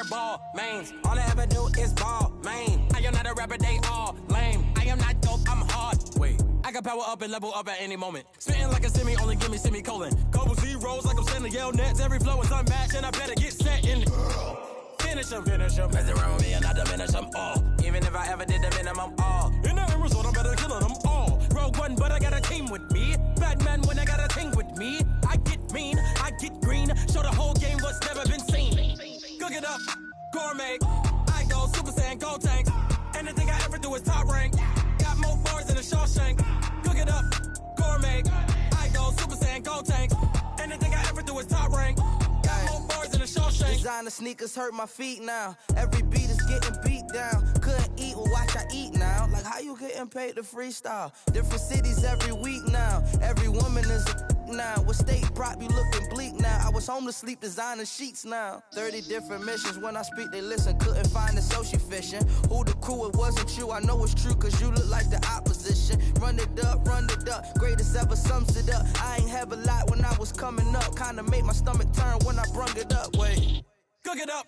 wear ball mains. All I ever do is ball, man. I am not a rapper, they all lame. I am not dope, I'm hard. Wait, I can power up and level up at any moment. Spitting like a semi, only give me semicolon. Couple zeros like I'm sending yell nets. Every flow is unmatched, and I better get set in. Finish them. Mess around with me and I diminish them all. Even if I ever did the minimum, all. In the end result, I'm better killing them all. Rogue One, but I got a team with me. Batman when I got a thing with me. I get mean, I get green. Show the whole game what's never been seen. Cook it up, gourmet. I go Super Saiyan, Gold Tanks. Anything I ever do is top rank. Got more bars than a Shawshank. Cook it up, gourmet. I go Super Saiyan, Gold Tanks. Anything I ever do is top rank. Got more bars than a Shawshank. Designer sneakers hurt my feet now. Every beat is getting beat down. Couldn't eat, well watch I eat now. Like how you getting paid to freestyle? Different cities every week now. Every woman is a now. With state prop, you looking bleak now. I was home to sleep, designer sheets now. 30 different missions. When I speak, they listen. Couldn't find it, so she fishing. Who the crew? It wasn't you. I know it's true, cause you look like the opposition. Run it up. Greatest ever sums it up. I ain't have a lot when I was coming up. Kinda made my stomach turn when I brung it up. Wait. Cook it up,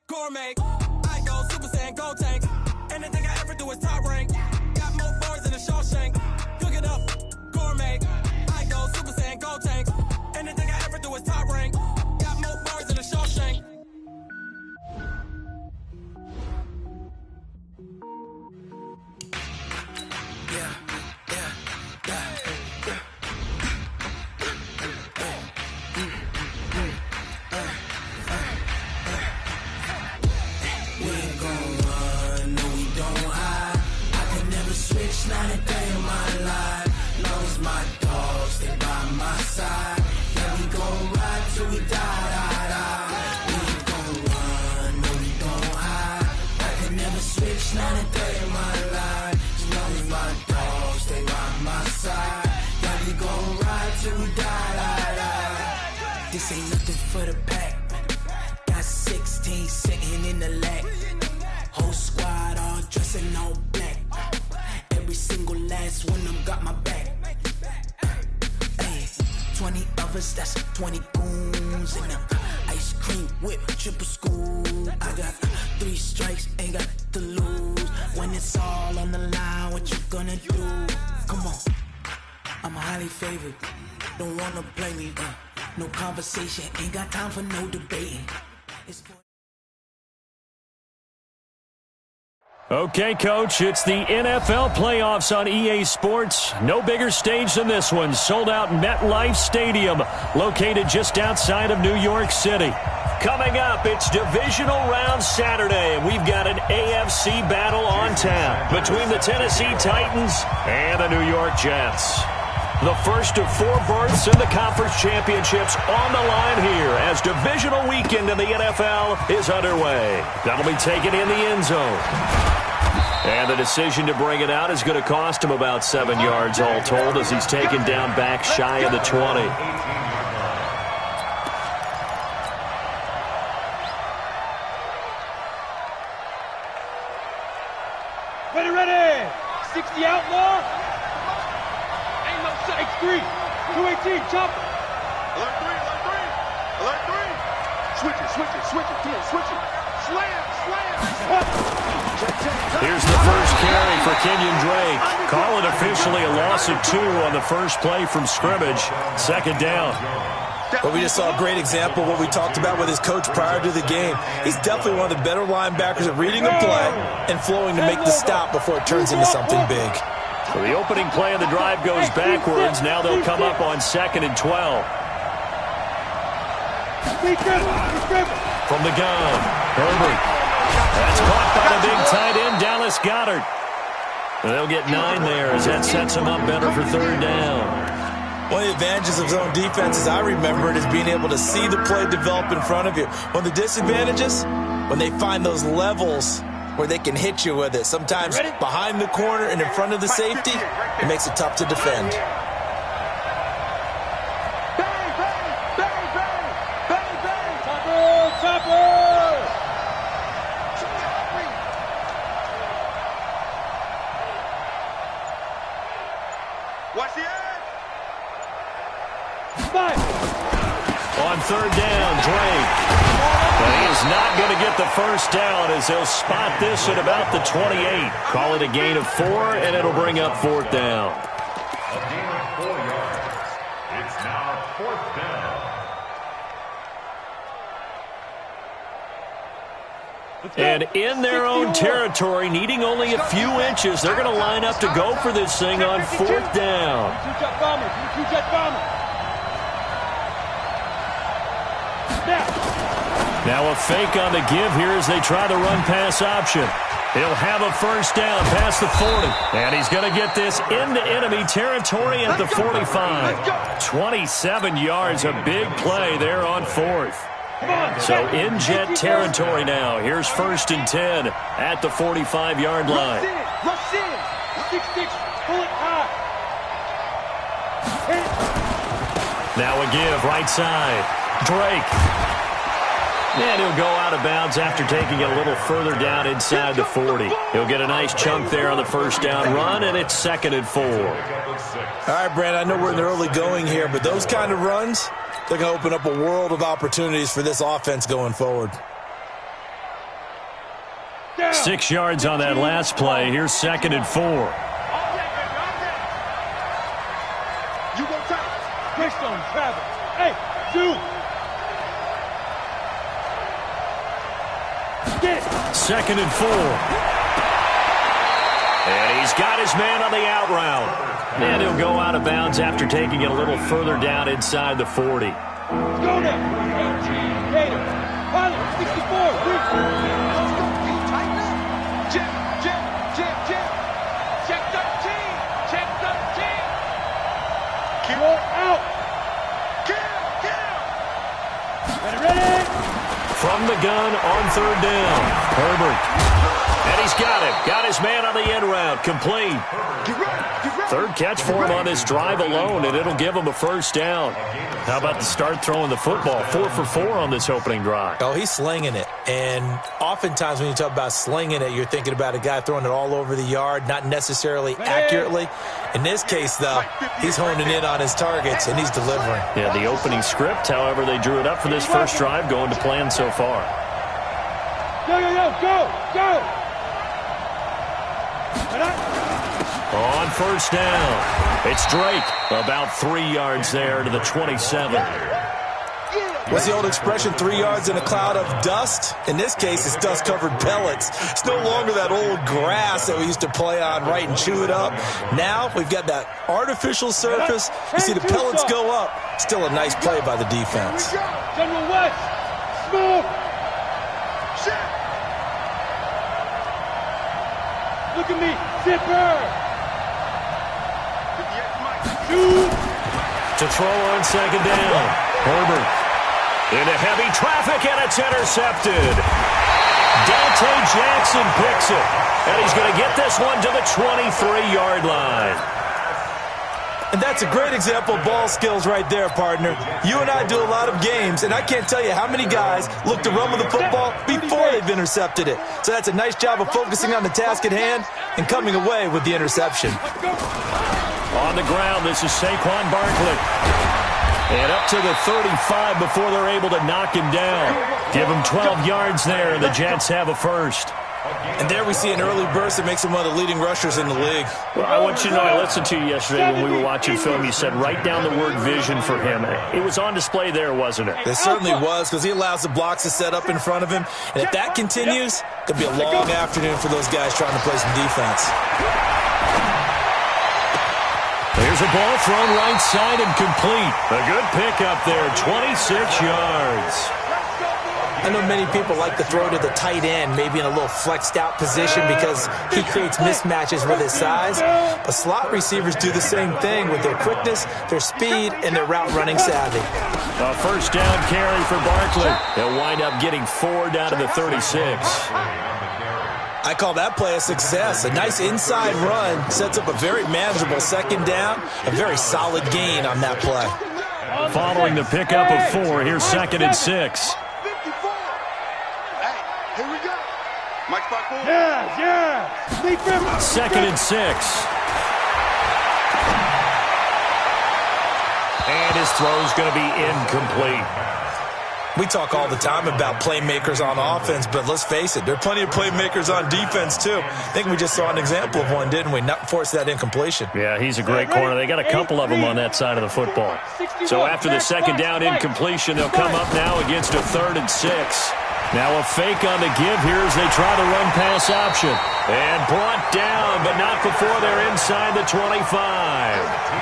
gourmet. I go Super Saiyan, Gold Tanks. Anything I ever do is top rank. Got more bars than a Shawshank. Cook it up, gourmet. I go Super Saiyan, Gold Tanks. Anything I ever do is top rank. Got more bars than a Shawshank. Not a day in my life. Lost my dogs, they by my side. Yeah, we gon' ride till we die. We ain't gon' run, no, we don't hide. I can never switch, not a day in my life. As long as my dogs, they by my side. Yeah, we gon' ride till we die. This ain't nothing for the pack. Got 16 sitting in the lag. Whole squad all dressing all black. Every single last one of them got my back. Hey, 20 of us, that's 20 goons in them. Ice cream whip, triple scoop. I got 3 strikes, ain't got to lose. When it's all on the line, what you gonna do? Come on, I'm highly favored. Don't wanna play me, no conversation. Ain't got time for no debating. Okay, Coach, it's the NFL playoffs on EA Sports. No bigger stage than this one. Sold out MetLife Stadium, located just outside of New York City. Coming up, it's Divisional Round Saturday, and we've got an AFC battle on tap between the Tennessee Titans and the New York Jets. The first of 4 berths in the conference championships on the line here as divisional weekend in the NFL is underway. That'll be taken in the end zone. And the decision to bring it out is going to cost him about 7 yards all told as he's taken down back shy of the 20. Ready. 60 outlaw. Ain't no X3. 218, chopper. Alert 3. Switch it, 10, switch it. Slam. Here's the first carry for Kenyon Drake. Call it officially a loss of 2 on the first play from scrimmage. Second down. But we just saw a great example of what we talked about with his coach prior to the game. He's definitely one of the better linebackers at reading the play and flowing to make the stop before it turns into something big. So the opening play of the drive goes backwards. Now they'll come up on 2nd and 12. From the gun, Herbert. That's caught by the big tight end, Dallas Goedert. And they'll get 9 there as that sets them up better for 3rd down. One of the advantages of zone defense, as I remember it, is being able to see the play develop in front of you. One of the disadvantages, when they find those levels where they can hit you with it. Sometimes behind the corner and in front of the safety, it makes it tough to defend. third down, Drake. But he is not going to get the first down as they'll spot this at about the 28. Call it a gain of 4, and it'll bring up fourth down. A gain of 4 yards. It's now fourth down. And in their own territory, needing only a few inches, they're going to line up to go for this thing on fourth down. Now a fake on the give here as they try the run-pass option. He'll have a first down past the 40. And he's going to get this into enemy territory at the 45. 27 yards, a big play there on fourth. So in Jet territory now. Here's 1st and 10 at the 45-yard line. Rush in. 6-6. Pull it high. Now a give right side. Drake. And he'll go out of bounds after taking it a little further down inside the 40. He'll get a nice chunk there on the first down run, and it's 2nd and 4. All right, Brandon, I know we're in the early going here, but those kind of runs, they're going to open up a world of opportunities for this offense going forward. 6 yards on that last play. Here's 2nd and 4. You go tight. Greystone, travel. Hey, dude. 2nd and 4. And he's got his man on the out route. And he'll go out of bounds after taking it a little further down inside the 40. Go now. Gator. Pilot, 64. Let's go. Tighten up. Jim. Check 13. Keep on out. Kill. Ready. From the gun on third down, Herbert. And he's got him. Got his man on the end route. Complete. Third catch for him on this drive alone, and it'll give him a first down. How about the start throwing the football? 4 for 4 on this opening drive. Oh, he's slinging it. And oftentimes when you talk about slinging it, you're thinking about a guy throwing it all over the yard, not necessarily accurately. In this case, though, he's honing in on his targets, and he's delivering. Yeah, the opening script, however, they drew it up for this first drive, going to plan so far. Go. On first down, it's Drake. About 3 yards there to the 27. What's the old expression, 3 yards in a cloud of dust? In this case, it's dust-covered pellets. It's no longer that old grass that we used to play on, right, and chew it up. Now we've got that artificial surface. You see the pellets go up. Still a nice play by the defense. General West, smoke. Look at me, zipper. To throw on second down, Herbert. Into heavy traffic, and it's intercepted. Dante Jackson picks it, and he's going to get this one to the 23-yard line. And that's a great example of ball skills right there, partner. You and I do a lot of games, and I can't tell you how many guys look to run with the football before they've intercepted it. So that's a nice job of focusing on the task at hand and coming away with the interception. On the ground, this is Saquon Barkley. And up to the 35 before they're able to knock him down. Give him 12 yards there, and the Jets have a first. And there we see an early burst that makes him one of the leading rushers in the league. Well, I want you to know, I listened to you yesterday when we were watching film. You said write down the word vision for him. It was on display there, wasn't it? It certainly was, because he allows the blocks to set up in front of him. And if that continues, it could be a long afternoon for those guys trying to play some defense. There's a ball thrown right side and complete. A good pickup there, 26 yards. I know many people like to throw to the tight end, maybe in a little flexed out position because he creates mismatches with his size. But slot receivers do the same thing with their quickness, their speed, and their route running savvy. A first down carry for Barkley. He'll wind up getting 4 down to the 36. I call that play a success. A nice inside run sets up a very manageable second down, a very solid gain on that play. Following the pickup of 4, here's 2nd and 6. Here we go. Mike 5-4. Yeah. 2nd and 6. And his throw's going to be incomplete. We talk all the time about playmakers on offense, but let's face it, there are plenty of playmakers on defense, too. I think we just saw an example of one, didn't we? Not force that incompletion. Yeah, he's a great corner. They got a couple of them on that side of the football. So after the second down incompletion, they'll come up now against a 3rd and 6. Now a fake on the give here as they try to run pass option. And brought down, but not before they're inside the 25.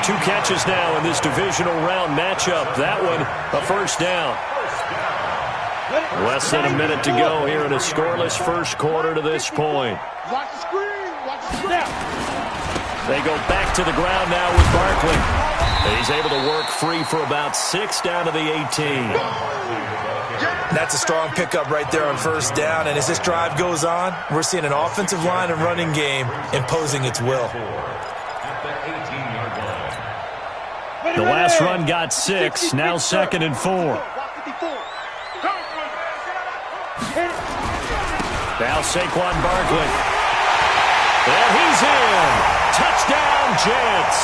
2 catches now in this divisional round matchup. That one, a first down. Less than a minute to go here in a scoreless first quarter to this point. Watch the screen. Watch the screen. They go back to the ground now with Barkley. He's able to work free for about 6 down to the 18. That's a strong pickup right there on first down, and as this drive goes on, we're seeing an offensive line and running game imposing its will. The last run got 6, now 2nd and 4. Now Saquon Barkley. And he's in. Touchdown, Jets.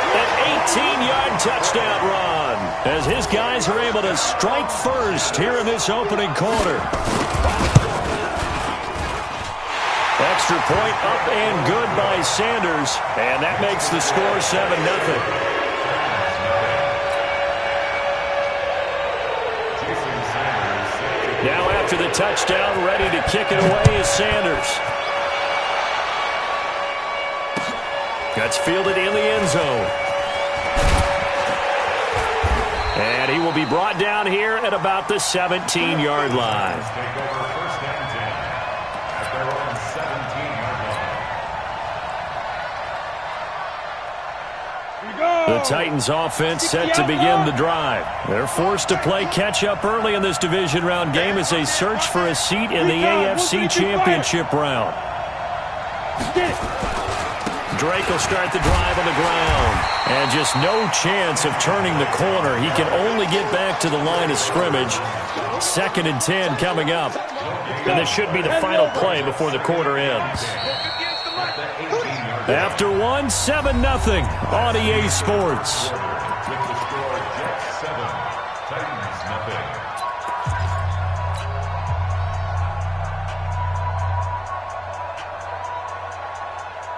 An 18-yard touchdown run as his guys are able to strike first here in this opening quarter. Extra point up and good by Sanders, and that makes the score 7-0. Now after the touchdown, ready to kick it away is Sanders. That's fielded in the end zone. And he will be brought down here at about the 17-yard line. The Titans offense set to begin the drive. They're forced to play catch-up early in this division round game as they search for a seat in the AFC Championship round. Drake will start the drive on the ground. And just no chance of turning the corner. He can only get back to the line of scrimmage. 2nd and 10 coming up. And this should be the final play before the quarter ends. After one, 7-0 on EA Sports.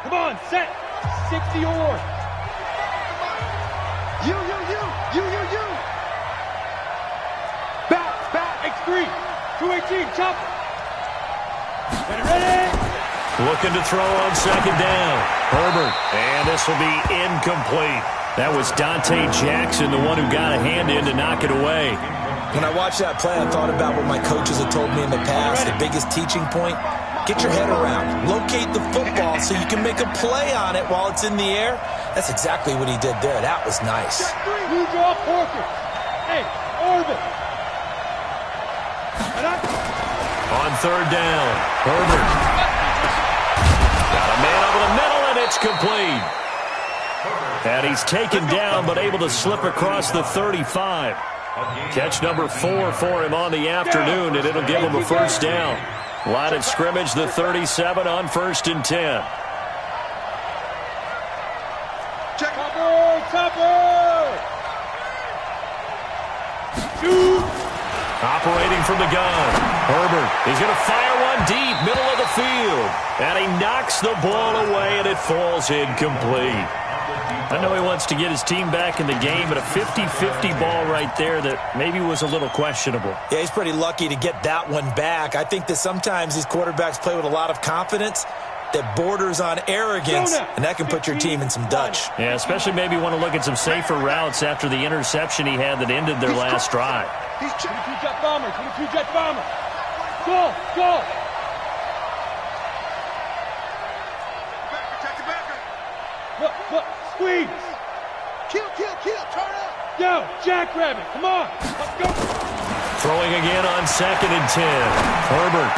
Come on, set. 60 or. You. Back. X3. 218, chop. Ready. Looking to throw on 2nd down. Herbert. And this will be incomplete. That was Dante Jackson, the one who got a hand in to knock it away. When I watched that play, I thought about what my coaches have told me in the past. The biggest teaching point, get your head around. Locate the football so you can make a play on it while it's in the air. That's exactly what he did there. That was nice. You draw Porker. Hey, Orbit. On 3rd down, Herbert. Got a man over the middle, and it's complete. And he's taken down, but able to slip across the 35. Catch number 4 for him on the afternoon, and it'll give him a first down. Line of scrimmage, the 37 on 1st and 10. Chopper! Shoot! Operating from the gun. Herbert is going to fire one deep, middle of the field. And he knocks the ball away, and it falls incomplete. I know he wants to get his team back in the game, but a 50-50 ball right there that maybe was a little questionable. Yeah, he's pretty lucky to get that one back. I think that sometimes these quarterbacks play with a lot of confidence that borders on arrogance, and that can put your team in some Dutch. Yeah, especially maybe want to look at some safer routes after the interception he had that ended their last drive. 22-jet bomber, 22-jet bomber. Go! Look, squeeze. Kill, turn up. Yo, jackrabbit, come on, let's go. Throwing again on 2nd and 10. Herbert.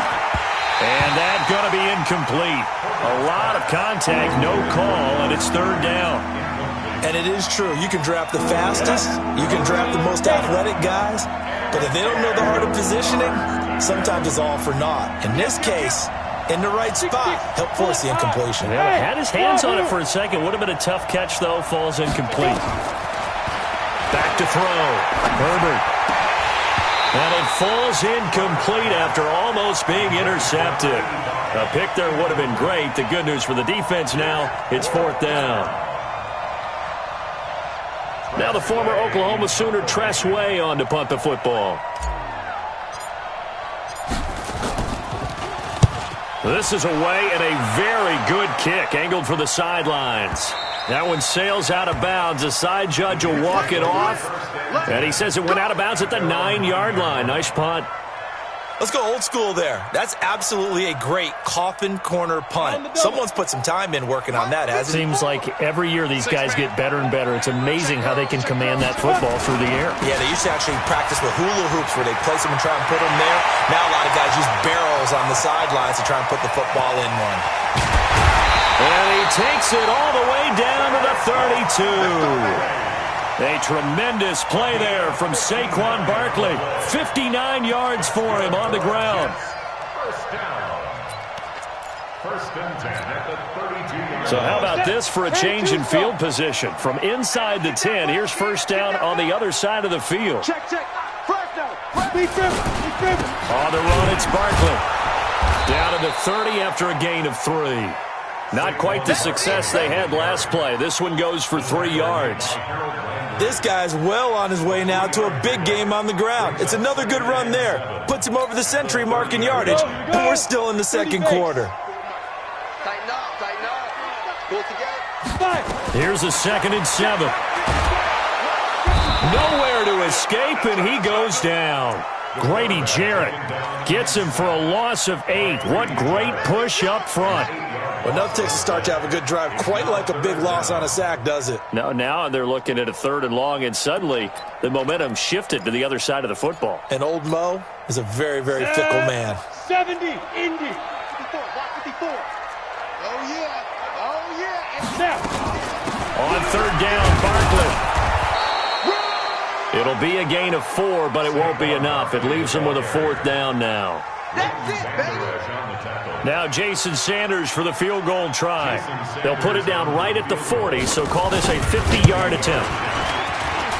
And that's going to be incomplete. A lot of contact, no call, and it's 3rd down. And it is true. You can draft the fastest, you can draft the most athletic guys, but if they don't know the art of positioning, sometimes it's all for naught. In this case, in the right spot, help force the incompletion. Yeah, had his hands on it for a second. Would have been a tough catch, though. Falls incomplete. Back to throw. Herbert. And it falls incomplete after almost being intercepted. A pick there would have been great. The good news for the defense now, it's 4th down. Now the former Oklahoma Sooner Tress Way on to punt the football. This is away and a very good kick, angled for the sidelines. That one sails out of bounds. The side judge will walk it off. And he says it went out of bounds at the 9-yard line. Nice punt. Let's go old school there. That's absolutely a great coffin corner punt. Someone's put some time in working on that, hasn't it? Seems like every year these guys get better and better. It's amazing how they can command that football through the air. Yeah, they used to actually practice with hula hoops where they place them and try and put them there. Now a lot of guys use barrels on the sidelines to try and put the football in one. And he takes it all the way down to the 32. A tremendous play there from Saquon Barkley. 59 yards for him on the ground. First down. 1st and 10 at the 32-yard. So how about this for a change in field position? From inside the 10, here's 1st down on the other side of the field. Check. First down. Be driven. On the run, it's Barkley. Down to the 30 after a gain of 3. Not quite the success they had last play. This one goes for 3 yards. This guy's well on his way now to a big game on the ground. It's another good run there. Puts him over the century mark in yardage, but we're still in the 2nd quarter. Tighten up. Pull together. Here's a 2nd and 7. Nowhere to escape, and he goes down. Grady Jarrett gets him for a loss of 8. What great push up front. Well, enough takes to start to have a good drive. Quite like a big loss on a sack, does it? Now they're looking at a 3rd and long, and suddenly the momentum shifted to the other side of the football. And old Mo is a very, very fickle man. 70, Indy. 54, block 54. Oh, yeah. Now. On 3rd down, Barkley. It'll be a gain of 4, but it won't be enough. It leaves them with a 4th down now. That's it, baby. Now Jason Sanders for the field goal try. They'll put it down right at the 40, so call this a 50-yard attempt.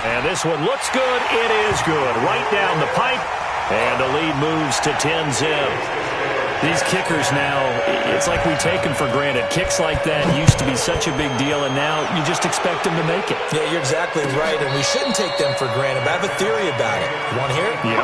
And this one looks good. It is good. Right down the pipe, and the lead moves to 10-zip. These kickers now, it's like we take them for granted. Kicks like that used to be such a big deal, and now you just expect them to make it. Yeah, you're exactly right, and we shouldn't take them for granted, but I have a theory about it. You want to hear it? Yeah.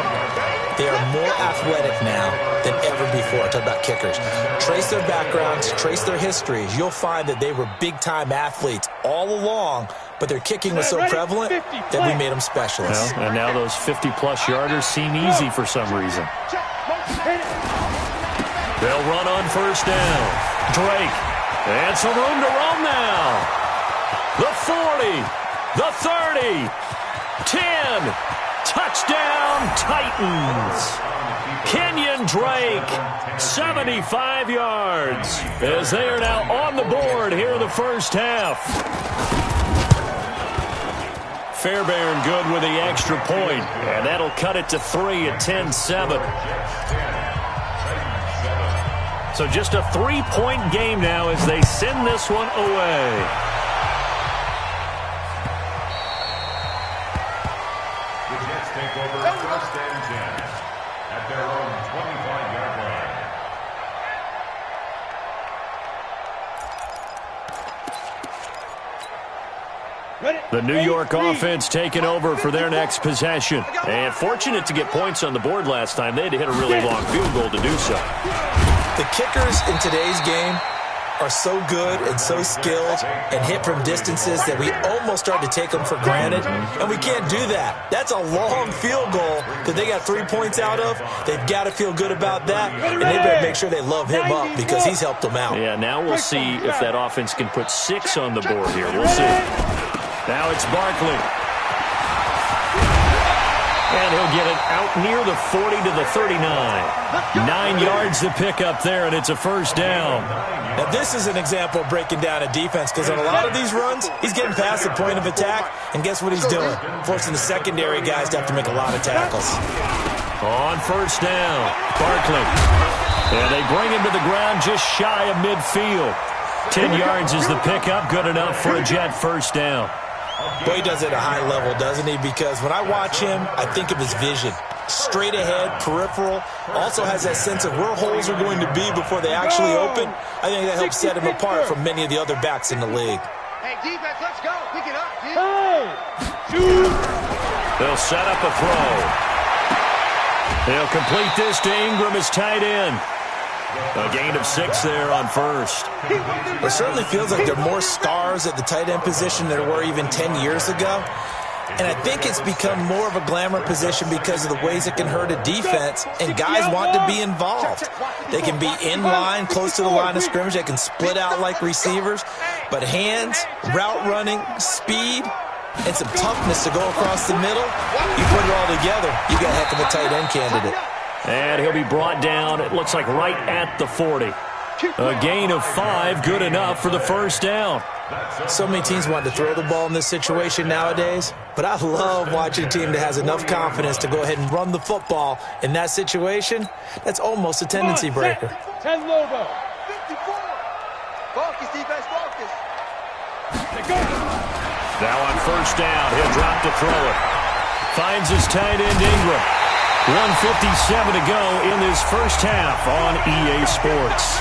They are more athletic now than ever before. Talk about kickers. Trace their backgrounds, trace their histories. You'll find that they were big-time athletes all along, but their kicking was so prevalent that we made them specialists. Well, and now those 50-plus yarders seem easy for some reason. They'll run on 1st down. Drake. And some room to roam now. The 40. The 30. 10. Touchdown, Titans. Kenyon Drake, 75 yards, as they are now on the board here in the 1st half. Fairbairn good with the extra point, and that'll cut it to 3 at 10-7. So just a 3-point game now as they send this one away. Take over 1st and 10 at their own 25-yard line. The New York offense taking over for their next possession. And fortunate to get points on the board last time. They had to hit a really long field goal to do so. The kickers in today's game are so good and so skilled and hit from distances that we almost start to take them for granted, and we can't do that. That's a long field goal that they got 3 points out of. They've got to feel good about that, and they better make sure they love him up because he's helped them out. Yeah, now we'll see if that offense can put 6 on the board here. We'll see. Now it's Barkley. And he'll get it out near the 40 to the 39. 9 yards to pick up there, and it's a 1st down. Now, this is an example of breaking down a defense because on a lot of these runs, he's getting past the point of attack, and guess what he's doing? Forcing the secondary guys to have to make a lot of tackles. On 1st down, Barkley. And they bring him to the ground just shy of midfield. 10 yards is the pickup, good enough for a Jet 1st down. Boy, he does it at a high level, doesn't he? Because when I watch him, I think of his vision. straight ahead, peripheral, also has that sense of where holes are going to be before they actually open. I think that helps set him apart from many of the other backs in the league. Hey, defense, let's go. Pick it up, dude. Hey! Shoot! They'll set up a throw. They'll complete this to Ingram as tight end. A gain of 6 there on first. It certainly feels like there are more stars at the tight end position than there were even 10 years ago. And I think it's become more of a glamour position because of the ways it can hurt a defense, and guys want to be involved. They can be in line, close to the line of scrimmage. They can split out like receivers. But hands, route running, speed, and some toughness to go across the middle, you put it all together, you got a heck of a tight end candidate. And he'll be brought down, it looks like right at the 40. A gain of 5, good enough for the first down. So many teams want to throw the ball in this situation nowadays, but I love watching a team that has enough confidence to go ahead and run the football. In that situation, that's almost a tendency breaker. 10 logo. 54. Focus, defense, focus. Now on first down, he'll drop to throw it. Finds his tight end Ingram. 1:57 to go in this first half on EA Sports.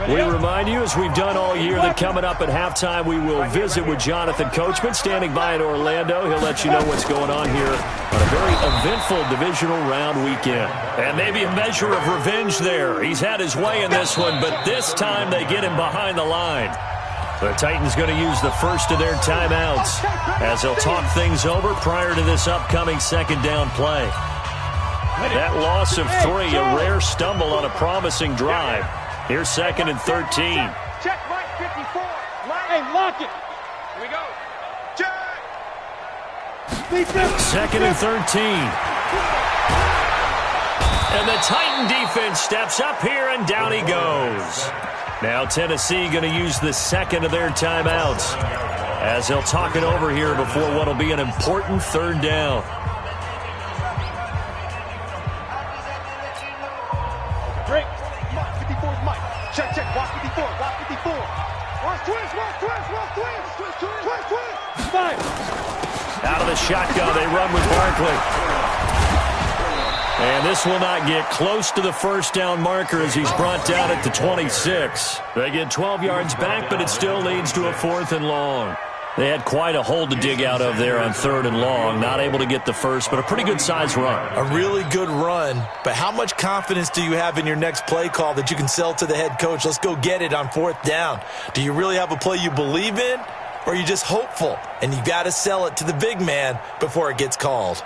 We remind you, as we've done all year, that coming up at halftime, we will visit with Jonathan Coachman, standing by in Orlando. He'll let you know what's going on here on a very eventful divisional round weekend. And maybe a measure of revenge there. He's had his way in this one, but this time they get him behind the line. The Titans going to use the first of their timeouts as they'll talk things over prior to this upcoming second down play. That loss of 3, a rare stumble on a promising drive. Here's 2nd and 13. Check right 54. Hey, lock it. Here we go. Check. 2nd and 13. And the Titan defense steps up here, and down he goes. Now Tennessee going to use the second of their timeouts as they'll talk it over here before what will be an important third down. Break. Mike, 54 is Mike. Check, check. Watch 54. Watch 54. Watch twist. Watch twist. Watch twist. Twist, twist. Twist, twist. Five. Out of the shotgun, they run with Barkley. And this will not get close to the first down marker as he's brought down at the 26. They get 12 yards back, but it still leads to a 4th and long. They had quite a hole to dig out of there on 3rd and long. Not able to get the first, but a pretty good size run. A really good run, but how much confidence do you have in your next play call that you can sell to the head coach? Let's go get it on 4th down. Do you really have a play you believe in, or are you just hopeful? And you got to sell it to the big man before it gets called.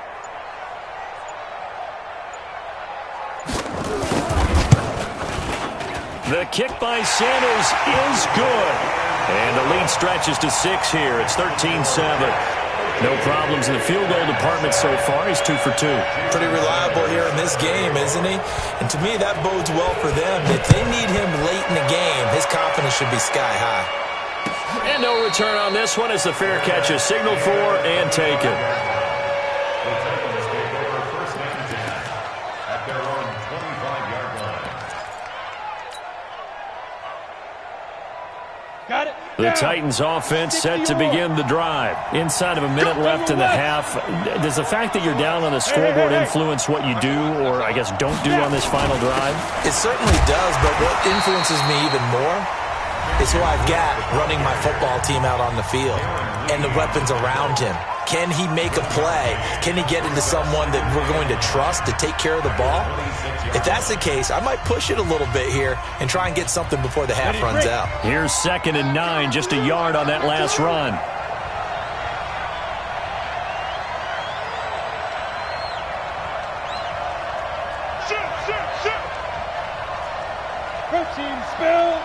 The kick by Sanders is good. And the lead stretches to 6 here. It's 13-7. No problems in the field goal department so far. He's 2 for 2. Pretty reliable here in this game, isn't he? And to me, that bodes well for them. If they need him late in the game, his confidence should be sky high. And no return on this one as the fair catch is signaled for and taken. Got it. The Titans offense set to begin the drive. Inside of a minute left in the half. Does the fact that you're down on the scoreboard influence what you do, or I guess don't do on this final drive? It certainly does, but what influences me even more is who I've got running my football team out on the field and the weapons around him. Can he make a play? Can he get into someone that we're going to trust to take care of the ball? If that's the case, I might push it a little bit here and try and get something before the half runs out. Here's 2nd and 9, just a yard on that last run. Protein spill.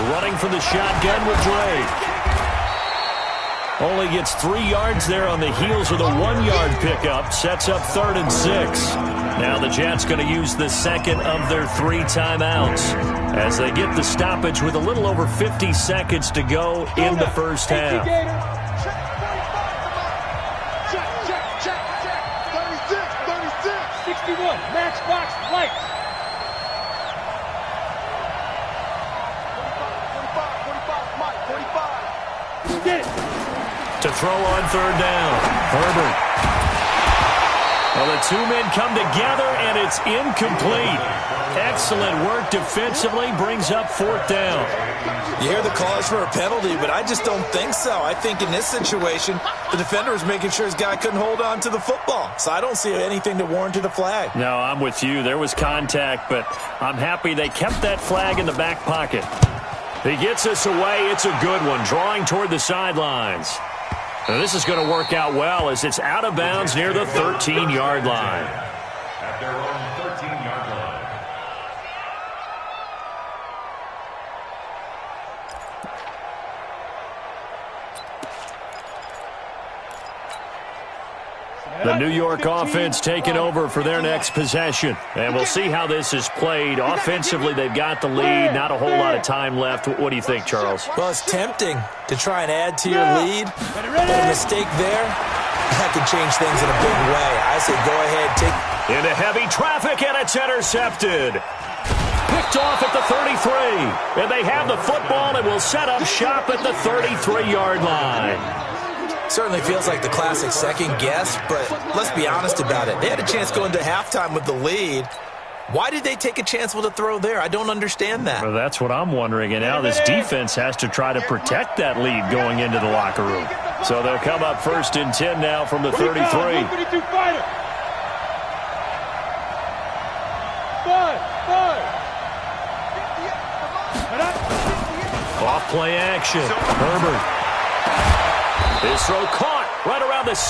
Running from the shotgun with Drake. Only gets 3 yards there on the heels of the 1-yard pickup. Sets up 3rd and 6. Now the Jets going to use the second of their 3 timeouts as they get the stoppage with a little over 50 seconds to go in the first half. Check, check, check, check. 36, 36. 61. Matchbox lights. To throw on third down, Herbert. Well, the two men come together, and it's incomplete. Excellent work defensively, brings up fourth down. You hear the calls for a penalty, but I just don't think so. I think in this situation, the defender was making sure his guy couldn't hold on to the football. So I don't see anything to warrant a flag. No, I'm with you. There was contact, but I'm happy they kept that flag in the back pocket. He gets us away. It's a good one, drawing toward the sidelines. Now, this is going to work out well as it's out of bounds near the 13-yard line. At their own 13-yard line. The New York offense taking over for their next possession. And we'll see how this is played. Offensively, they've got the lead. Not a whole lot of time left. What do you think, Charles? Well, it's tempting to try and add to your lead. But a mistake there, that could change things in a big way. I say go ahead, take... Into heavy traffic, and it's intercepted. Picked off at the 33. And they have the football and will set up shop at the 33-yard line. Certainly feels like the classic second guess, but let's be honest about it. They had a chance going to halftime with the lead. Why did they take a chance with a throw there? I don't understand that. Well, that's what I'm wondering, and now this defense has to try to protect that lead going into the locker room. So they'll come up first and 10 now from the 33. Off play action. Herbert. His throw caught right around the 6.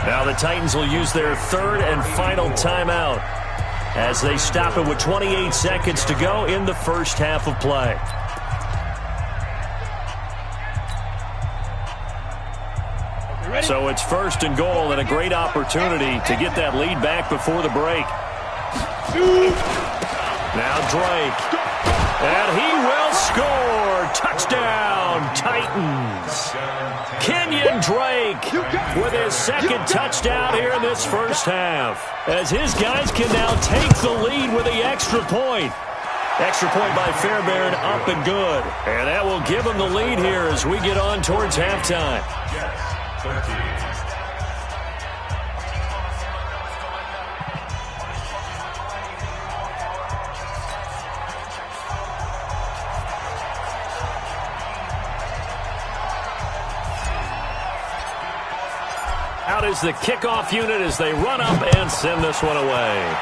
Now the Titans will use their third and final timeout as they stop it with 28 seconds to go in the first half of play. So it's first and goal and a great opportunity to get that lead back before the break. Now Drake. And he will score. Touchdown, Titans. Kenyon Drake with his second touchdown here in this first half, as his guys can now take the lead with the extra point. Extra point by Fairbairn, up and good. And that will give them the lead here as we get on towards halftime. Out is the kickoff unit as they run up and send this one away.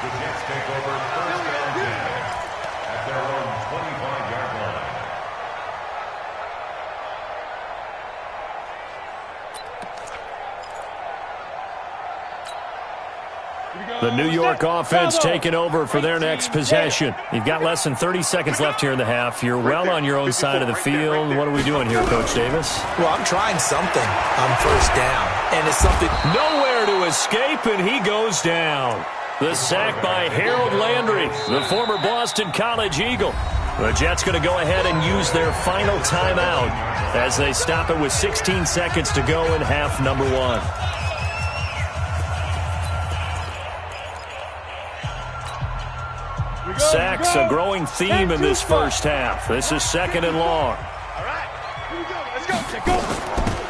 The Jets take over first and 10 at their own 25-yard line. The New York offense taking over for their next possession. You've got less than 30 seconds left here in the half. You're well on your own side of the field. What are we doing here, Coach Davis? Well, I'm trying something on first down, and it's something... Nowhere to escape, and he goes down. The sack by Harold Landry, the former Boston College Eagle. The Jets going to go ahead and use their final timeout as they stop it with 16 seconds to go in half number 1. Sacks, a growing theme in this first half. This is second and long.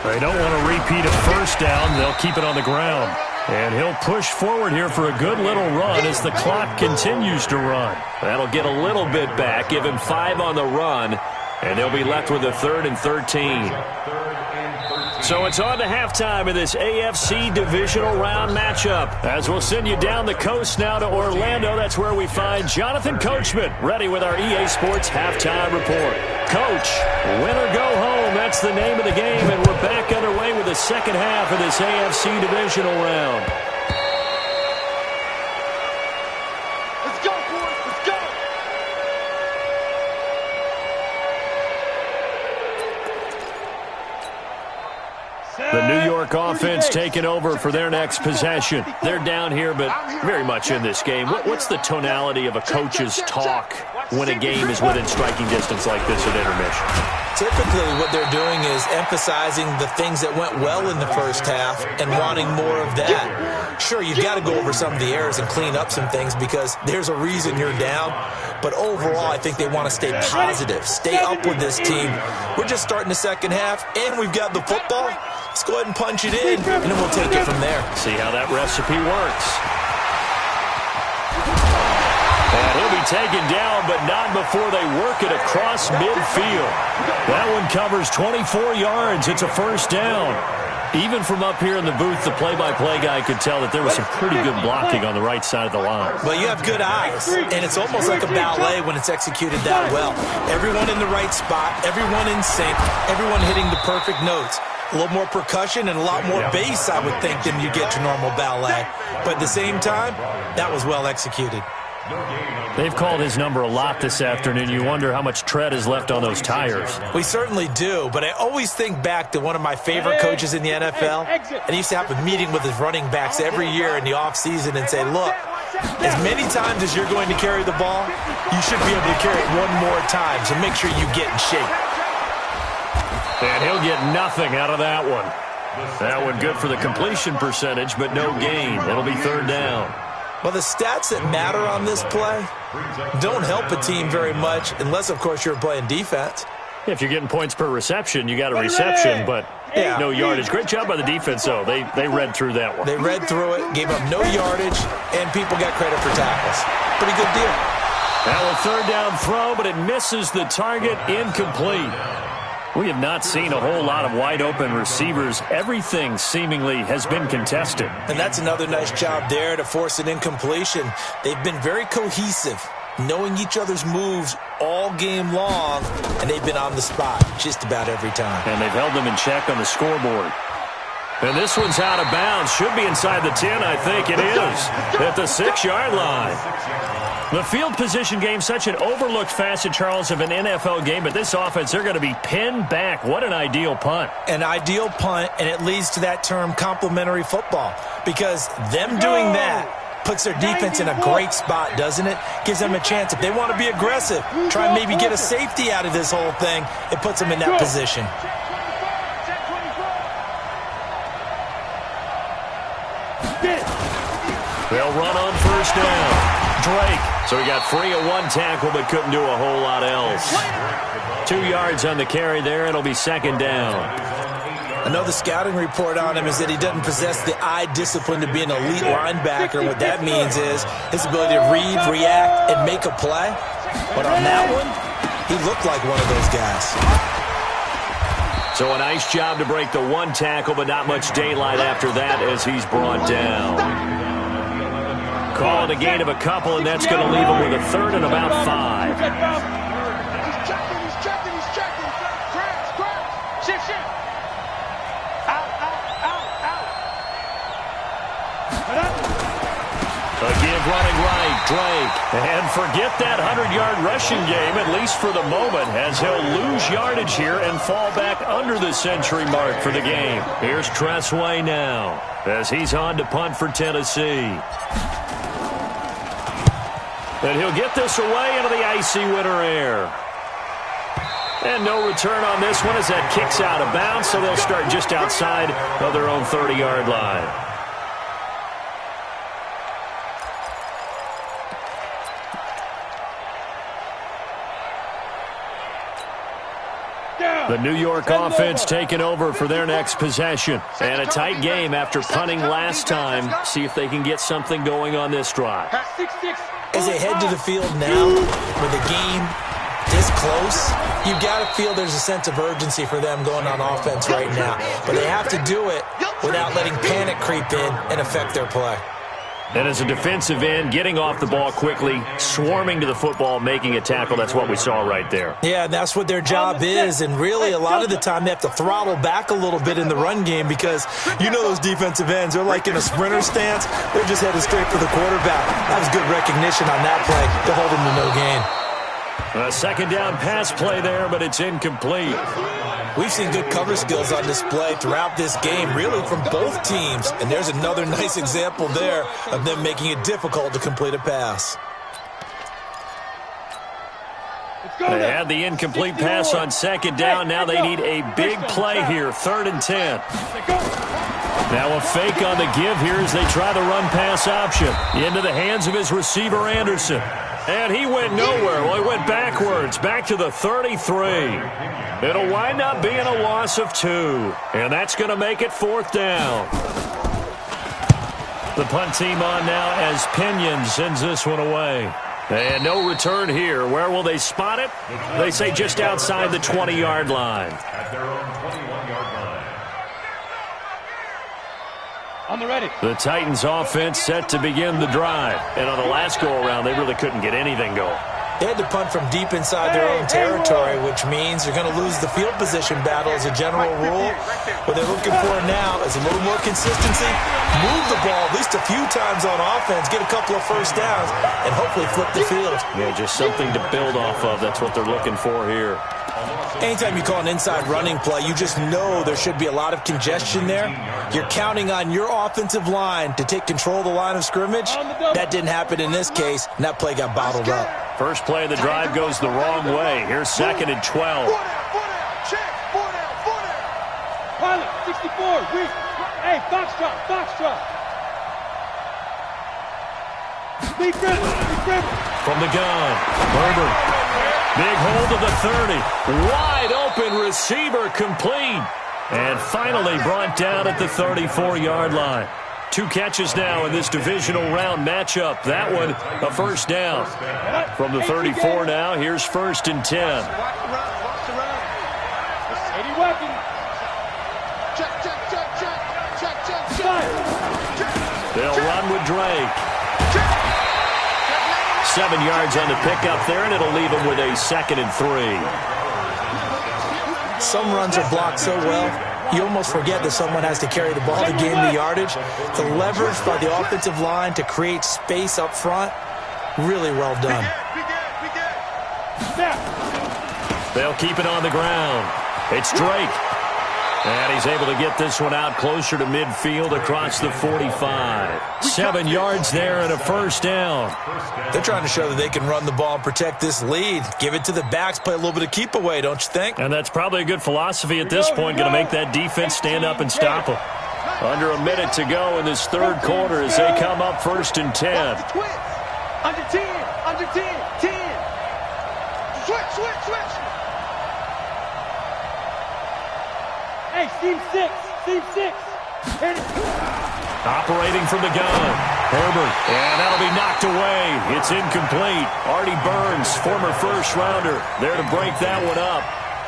They don't want to repeat a first down. They'll keep it on the ground. And he'll push forward here for a good little run as the clock continues to run. That'll get a little bit back, give him 5 on the run, and they'll be left with a 3rd and 13. So it's on to halftime in this AFC divisional round matchup. As we'll send you down the coast now to Orlando, that's where we find Jonathan Coachman, ready with our EA Sports halftime report. Coach, win or go home, that's the name of the game, and we're back underway with the second half of this AFC divisional round. Let's go, boys, let's go! The New York offense taking over for their next possession. They're down here, but very much in this game. What's the tonality of a coach's talk when a game is within striking distance like this at intermission? Typically, what they're doing is emphasizing the things that went well in the first half and wanting more of that. Sure, you've got to go over some of the errors and clean up some things because there's a reason you're down. But overall, I think they want to stay positive, stay up with this team. We're just starting the second half, and we've got the football. Let's go ahead and punch it in, and then we'll take it from there. See how that recipe works. And he'll be taken down, but not before they work it across midfield. That one covers 24 yards. It's a first down. Even from up here in the booth, the play-by-play guy could tell that there was some pretty good blocking on the right side of the line. Well, you have good eyes, and it's almost like a ballet when it's executed that well. Everyone in the right spot, everyone in sync, everyone hitting the perfect notes. A little more percussion and a lot more bass, I would think, than you get your normal ballet. But at the same time, that was well executed. They've called his number a lot this afternoon. You wonder how much tread is left on those tires. We certainly do, but I always think back to one of my favorite coaches in the NFL, and he used to have a meeting with his running backs every year in the offseason and say, look, as many times as you're going to carry the ball, you should be able to carry it one more time, so make sure you get in shape. And he'll get nothing out of that one. That one good for the completion percentage, but no gain. It'll be third down. Well, the stats that matter on this play don't help a team very much unless, of course, you're playing defense. If you're getting points per reception, you got a reception, but no yardage. Great job by the defense, though. They read through that one. They read through it, gave up no yardage, and people got credit for tackles. Pretty good deal. Now a third down throw, but it misses the target, incomplete. We have not seen a whole lot of wide-open receivers. Everything seemingly has been contested. And that's another nice job there to force an incompletion. They've been very cohesive, knowing each other's moves all game long, and they've been on the spot just about every time. And they've held them in check on the scoreboard. And this one's out of bounds. Should be inside the 10, I think it is, at the 6-yard line. The field position game, such an overlooked facet, Charles, of an NFL game, but this offense, they're going to be pinned back. What an ideal punt. An ideal punt, and it leads to that term complementary football, because them doing that puts their defense in a great spot, doesn't it? Gives them a chance. If they want to be aggressive, try and maybe get a safety out of this whole thing, it puts them in that position. They'll run on first down. Drake. So he got free of one tackle but couldn't do a whole lot else. 2 yards on the carry there. It'll be second down. I know the scouting report on him is that he doesn't possess the eye discipline to be an elite linebacker. What that means is his ability to read, react, and make a play. But on that one, he looked like one of those guys. So a nice job to break the one tackle, but not much daylight after that as he's brought down. Call it a gain of a couple, and that's going to leave him with a third and about 5. He's checking. Crash. Shift. Out. Again, running right, Drake. And forget that 100-yard rushing game, at least for the moment, as he'll lose yardage here and fall back under the century mark for the game. Here's Tressway now as he's on to punt for Tennessee. And he'll get this away into the icy winter air. And no return on this one as that kicks out of bounds, so they'll start just outside of their own 30-yard line. The New York offense taking over for their next possession. And a tight game after punting last time. See if they can get something going on this drive. As they head to the field now, with the game this close, you've got to feel there's a sense of urgency for them going on offense right now. But they have to do it without letting panic creep in and affect their play. And as a defensive end, getting off the ball quickly, swarming to the football, making a tackle, that's what we saw right there. Yeah, that's what their job is, and really a lot of the time they have to throttle back a little bit in the run game because you know those defensive ends, they're like in a sprinter stance. They're just headed straight for the quarterback. That was good recognition on that play to hold him to no gain. A second down pass play there, but it's incomplete. We've seen good cover skills on display throughout this game, really from both teams. And there's another nice example there of them making it difficult to complete a pass. They had the incomplete pass on second down. Now they need a big play here, 3rd and 10. Now a fake on the give here as they try the run-pass option. Into the hands of his receiver, Anderson. And he went nowhere. Well, he went backwards, back to the 33. It'll wind up being a loss of 2. And that's going to make it 4th down. The punt team on now as Pinion sends this one away. And no return here. Where will they spot it? They say just outside the 20-yard line. At their own 21-yard line. On the ready. The Titans offense set to begin the drive. And on the last go-around, they really couldn't get anything going. They had to punt from deep inside their own territory, which means they're going to lose the field position battle as a general rule. What they're looking for now is a little more consistency, move the ball at least a few times on offense, get a couple of first downs, and hopefully flip the field. Yeah, just something to build off of. That's what they're looking for here. Anytime you call an inside running play, you just know there should be a lot of congestion there. You're counting on your offensive line to take control of the line of scrimmage. That didn't happen in this case, and that play got bottled up. First play of the drive goes the wrong way. Here's 2nd and 12. Pilot, 64, weak. Hey, Foxtrot. Big River. From the gun, Herbert. Big hold of the 30. Wide open receiver complete. And finally brought down at the 34-yard line. 2 catches now in this divisional round matchup. That one, a first down. From the 34 now, here's 1st and 10. They'll run with Drake. 7 yards on the pickup there, and it'll leave them with a 2nd and 3. Some runs are blocked so well, you almost forget that someone has to carry the ball to gain the yardage. The leverage by the offensive line to create space up front, really well done. They'll keep it on the ground. It's Drake. And he's able to get this one out closer to midfield across the 45. 7 yards there and a first down. They're trying to show that they can run the ball and protect this lead. Give it to the backs, play a little bit of keep away, don't you think? And that's probably a good philosophy at this point. Going to make that defense stand up and stop them. Under a minute to go in this 3rd quarter as they come up 1st and 10. Under 10. Switch. Hey, Team 6. Operating from the gun. Herbert. And that'll be knocked away. It's incomplete. Artie Burns, former first-rounder, there to break that one up.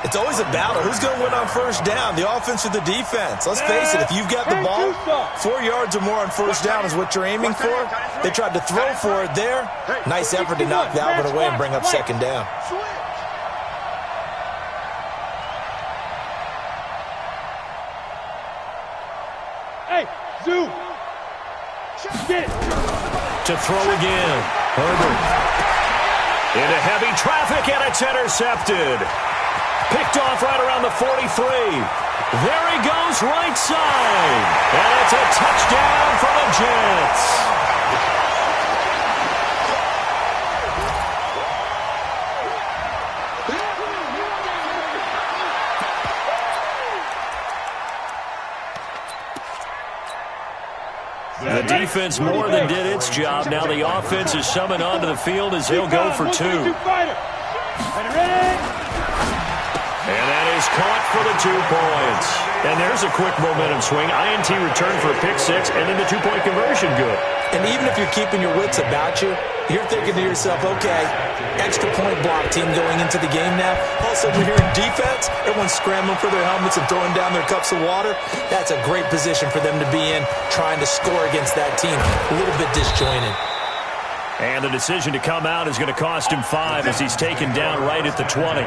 It's always a battle. Who's going to win on first down, the offense or the defense? Let's face it, if you've got the ball, 4 yards or more on first down is what you're aiming for. They tried to throw for it there. Nice effort to knock that one away and bring up 2nd down. Hey, Zoo. Get it. To throw again. Herbert. Into heavy traffic, and it's intercepted. Picked off right around the 43. There he goes, right side. And it's a touchdown for the Jets. The defense more than did its job. Now the offense is summoned onto the field as he'll go for 2. And that is caught for the 2 points. And there's a quick momentum swing. INT return for a pick 6, and then the 2-point conversion good. And even if you're keeping your wits about you, you're thinking to yourself, okay, extra point block team going into the game now. All of a sudden, we're hearing defense. Everyone's scrambling for their helmets and throwing down their cups of water. That's a great position for them to be in, trying to score against that team. A little bit disjointed. And the decision to come out is going to cost him 5 as he's taken down right at the 20.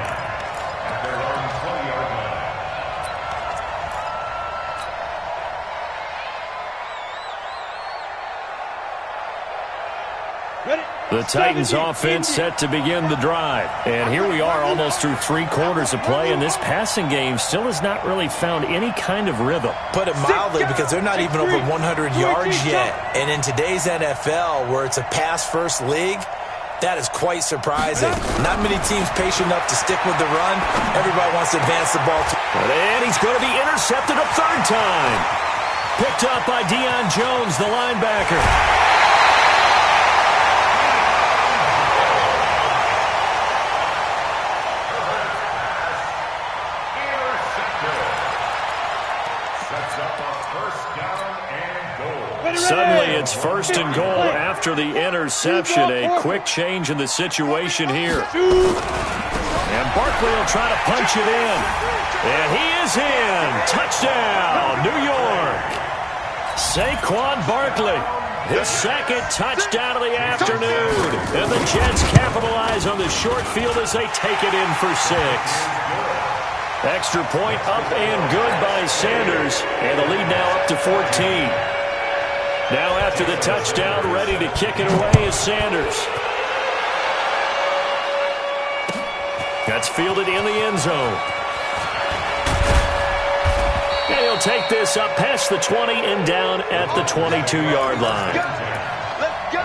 The Titans offense set to begin the drive. And here we are almost through 3 quarters of play, and this passing game still has not really found any kind of rhythm. Put it mildly, because they're not even over 100 yards yet. And in today's NFL, where it's a pass-first league, That is quite surprising. Not many teams patient enough to stick with the run. Everybody wants to advance the ball. And he's going to be intercepted a third time. Picked up by Deion Jones, the linebacker. Suddenly it's 1st and goal after the interception. A quick change in the situation here. And Barkley will try to punch it in. And he is in. Touchdown, New York. Saquon Barkley, his second touchdown of the afternoon. And the Jets capitalize on the short field as they take it in for 6. Extra point up and good by Sanders. And the lead now up to 14. Now after the touchdown, ready to kick it away is Sanders. That's fielded in the end zone. And he'll take this up past the 20 and down at the 22-yard line. Let's go.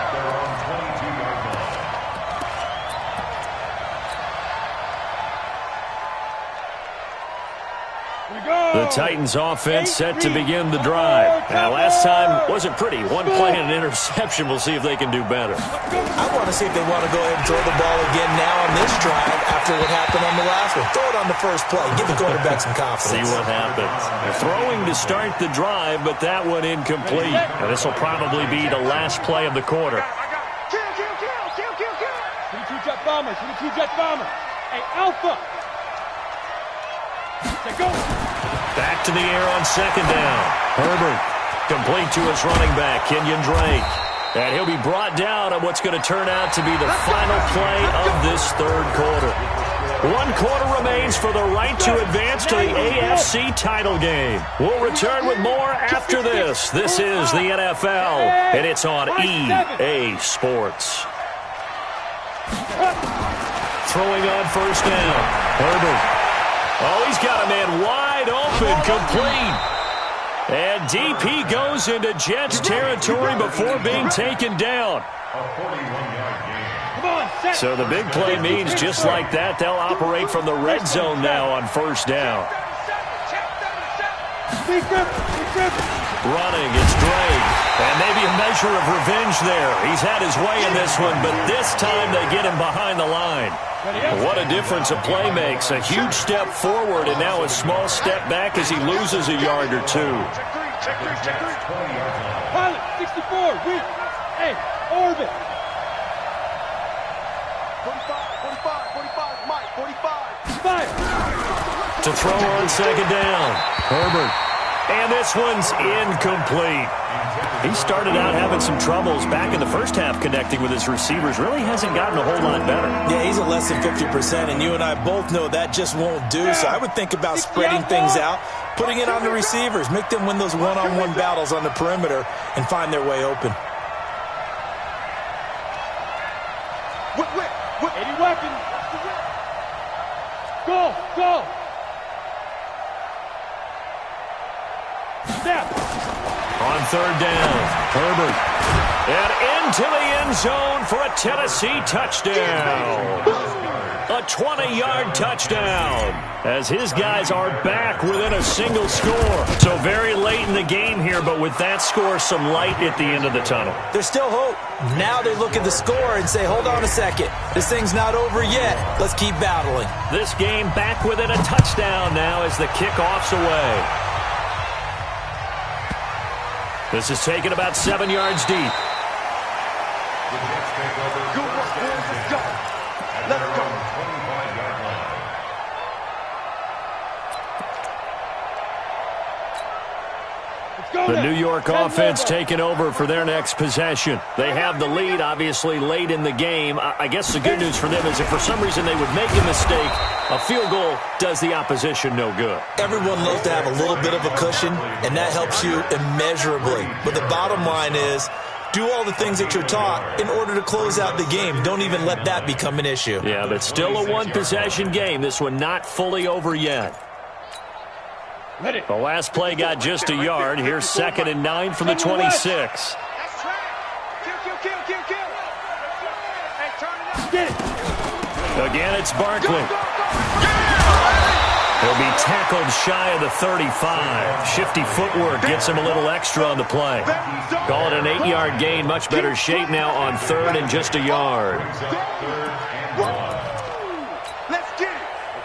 The Titans offense set to begin the drive. Now, last time wasn't pretty. One play and an interception. We'll see if they can do better. I want to see if they want to go ahead and throw the ball again now on this drive after what happened on the last one. Throw it on the first play. Give the quarterback some confidence. See what happens. They're throwing to start the drive, but that one incomplete. And this will probably be the last play of the quarter. Kill. 22 jet bombers. 22 jet bombers. Hey, Alpha. Say go. Back to the air on second down. Herbert complete to his running back, Kenyon Drake. And he'll be brought down on what's going to turn out to be the final play of this third quarter. 1 quarter remains for the right to advance to the AFC title game. We'll return with more after this. This is the NFL, and it's on EA Sports. Throwing on first down. Herbert. Oh, he's got a man wide open, complete. And DP goes into Jets territory before being taken down. So the big play means just like that, they'll operate from the red zone now on first down. Running, it's Drake. And maybe a measure of revenge there. He's had his way in this one, but this time they get him behind the line. What a difference a play makes. A huge step forward and now a small step back as he loses a yard or two. Pilot, 64, weak. Hey, orbit. 45, Mike, 45. Fire. To throw on second down. Herbert. And this one's incomplete. He started out having some troubles back in the first half connecting with his receivers. Really hasn't gotten a whole lot better. Yeah, he's at less than 50%, and you and I both know that just won't do. So I would think about spreading things out, putting it on the receivers, make them win those one-on-one battles on the perimeter, and find their way open. Whip. 80 weapons. Go. Snap. On third down, Herbert. And into the end zone for a Tennessee touchdown. A 20-yard touchdown as his guys are back within a single score. So very late in the game here, but with that score, some light at the end of the tunnel. There's still hope. Now they look at the score and say, hold on a second. This thing's not over yet. Let's keep battling. This game back within a touchdown now as the kickoff's away. This is taken about 7 yards deep. Good work, boys. Let's go. Let's go. The New York offense taking over for their next possession. They have the lead, obviously, late in the game. I guess the good news for them is if for some reason they would make a mistake, a field goal does the opposition no good. Everyone loves to have a little bit of a cushion, and that helps you immeasurably. But the bottom line is, do all the things that you're taught in order to close out the game. Don't even let that become an issue. Yeah, but still a one-possession game. This one not fully over yet. The last play got just a yard. Here's 2nd and 9 from the 26. Get it. Again, it's Barkley. He'll be tackled shy of the 35. Shifty footwork gets him a little extra on the play. Call it an 8-yard gain. Much better shape now on 3rd and just a yard.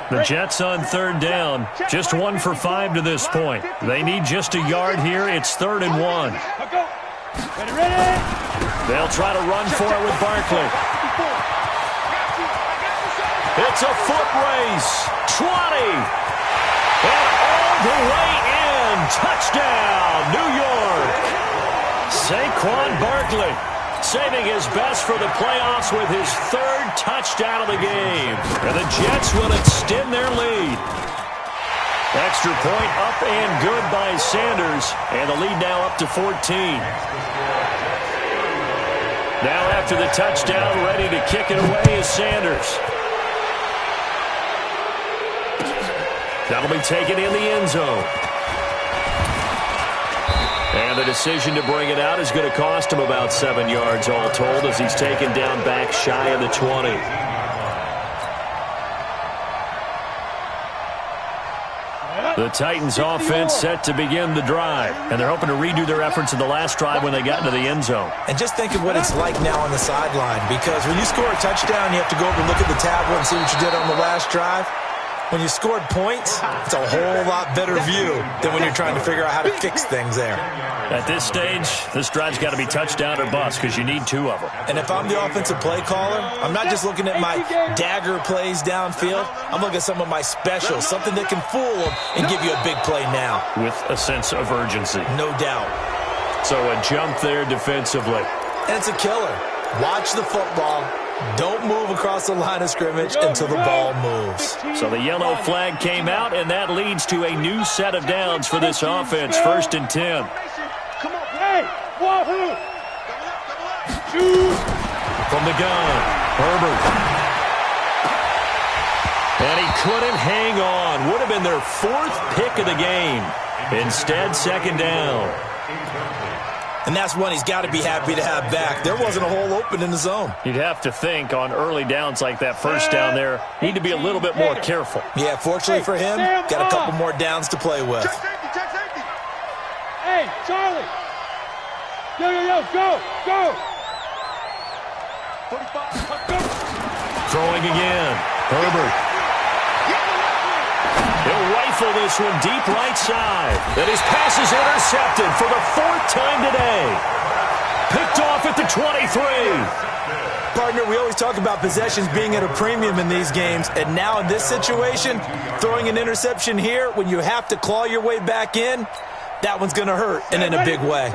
The Jets on 3rd down. Just 1 for 5 to this point. They need just a yard here. It's 3rd and 1. Ready. They'll try to run for it with Barkley. It's a foot race. 20. And all the way in. Touchdown, New York. Saquon Barkley saving his best for the playoffs with his 3rd touchdown of the game. And the Jets will extend their lead. Extra point up and good by Sanders. And the lead now up to 14. Now after the touchdown, ready to kick it away is Sanders. That'll be taken in the end zone. And the decision to bring it out is going to cost him about 7 yards all told as he's taken down back shy of the 20. The Titans offense set to begin the drive, and they're hoping to redo their efforts in the last drive when they got into the end zone. And just think of what it's like now on the sideline, because when you score a touchdown, you have to go over and look at the tablet and see what you did on the last drive. When you scored points, it's a whole lot better view than when you're trying to figure out how to fix things there. At this stage, this drive's got to be touchdown or bust because you need 2 of them. And if I'm the offensive play caller, I'm not just looking at my dagger plays downfield. I'm looking at some of my specials, something that can fool them and give you a big play now. With a sense of urgency. No doubt. So a jump there defensively. And it's a killer. Watch the football. Don't move across the line of scrimmage until the ball moves. So the yellow flag came out, and that leads to a new set of downs for this offense. 1st and 10. Come on, hey, wahoo! Shoot! From the gun, Herbert. And he couldn't hang on. Would have been their 4th pick of the game. Instead, 2nd down. And that's one he's got to be happy to have back. There wasn't a hole open in the zone. You'd have to think on early downs like that 1st down there, need to be a little bit more careful. Yeah, fortunately for him, got a couple more downs to play with. Check safety. Hey, Charlie. Yo, go. 45, go. Throwing again. Herbert. He'll rifle this one deep right side. And his pass is intercepted for the 4th time today. Picked off at the 23. Partner, we always talk about possessions being at a premium in these games. And now in this situation, throwing an interception here when you have to claw your way back in, that one's going to hurt, and in a big way.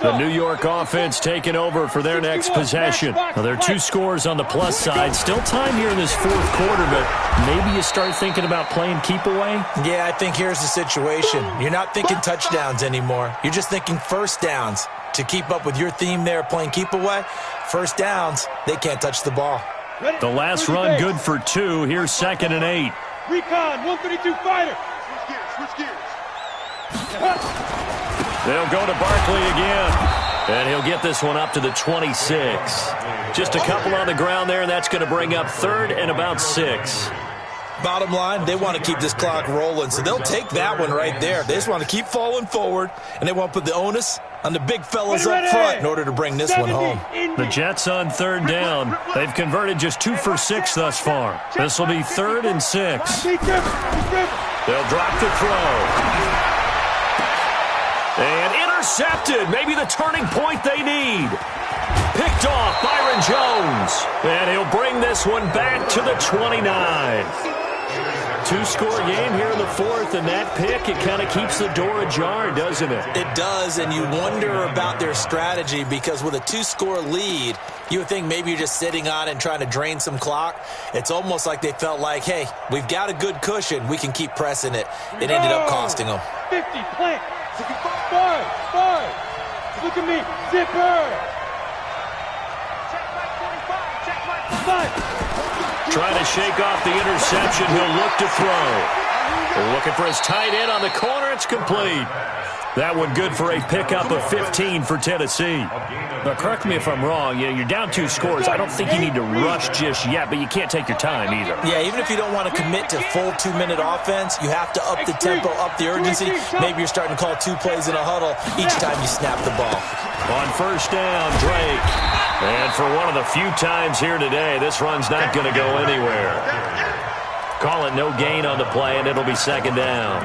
The New York offense taking over for their next possession. Now, there are 2 scores on the plus side. Still time here in this 4th quarter, but maybe you start thinking about playing keep away? Yeah, I think here's the situation. You're not thinking touchdowns anymore. You're just thinking 1st downs. To keep up with your theme there, playing keep away, 1st downs, they can't touch the ball. The last run good for 2. Here's 2nd and 8. Recon, 132 fighter. Switch gears. They'll go to Barkley again. And he'll get this one up to the 26. Just a couple on the ground there, and that's going to bring up 3rd and about 6. Bottom line, they want to keep this clock rolling, so they'll take that one right there. They just want to keep falling forward, and they want to put the onus on the big fellas up front in order to bring this one home. The Jets on 3rd down. They've converted just 2 for 6 thus far. This will be 3rd and 6. They'll drop the throw. And intercepted. Maybe the turning point they need. Picked off Byron Jones. And he'll bring this one back to the 29. 2-score game here in the 4th, and that pick, it kind of keeps the door ajar, doesn't it? It does, and you wonder about their strategy because with a 2-score lead, you would think maybe you're just sitting on it and trying to drain some clock. It's almost like they felt like, hey, we've got a good cushion. We can keep pressing it. It ended up costing them. 50, plant. 5. Look at me. Zipper. Trying to shake off the interception. He'll look to throw. They're looking for his tight end on the corner. It's complete. That one good for a pickup of 15 for Tennessee. Now, correct me if I'm wrong. You're down 2 scores. I don't think you need to rush just yet, but you can't take your time either. Yeah, even if you don't want to commit to full 2-minute offense, you have to up the tempo, up the urgency. Maybe you're starting to call 2 plays in a huddle each time you snap the ball. On first down, Drake. And for one of the few times here today, this run's not going to go anywhere. Call it no gain on the play, and it'll be second down.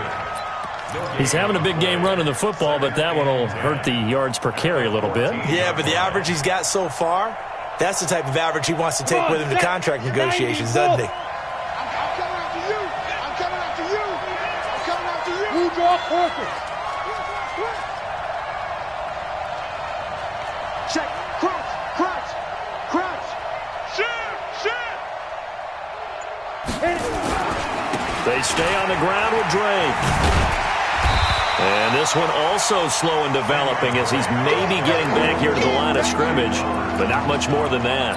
He's having a big game running the football, but that one will hurt the yards per carry a little bit. Yeah, but the average he's got so far, that's the type of average he wants to take with him to contract negotiations, doesn't he? I'm coming after you. I'm coming after you. I'm coming after you. You draw purpose. Check. Crouch. Crouch. Crouch. Shoot. They stay on the ground with Drake. And this one also slow in developing as he's maybe getting back here to the line of scrimmage, but not much more than that.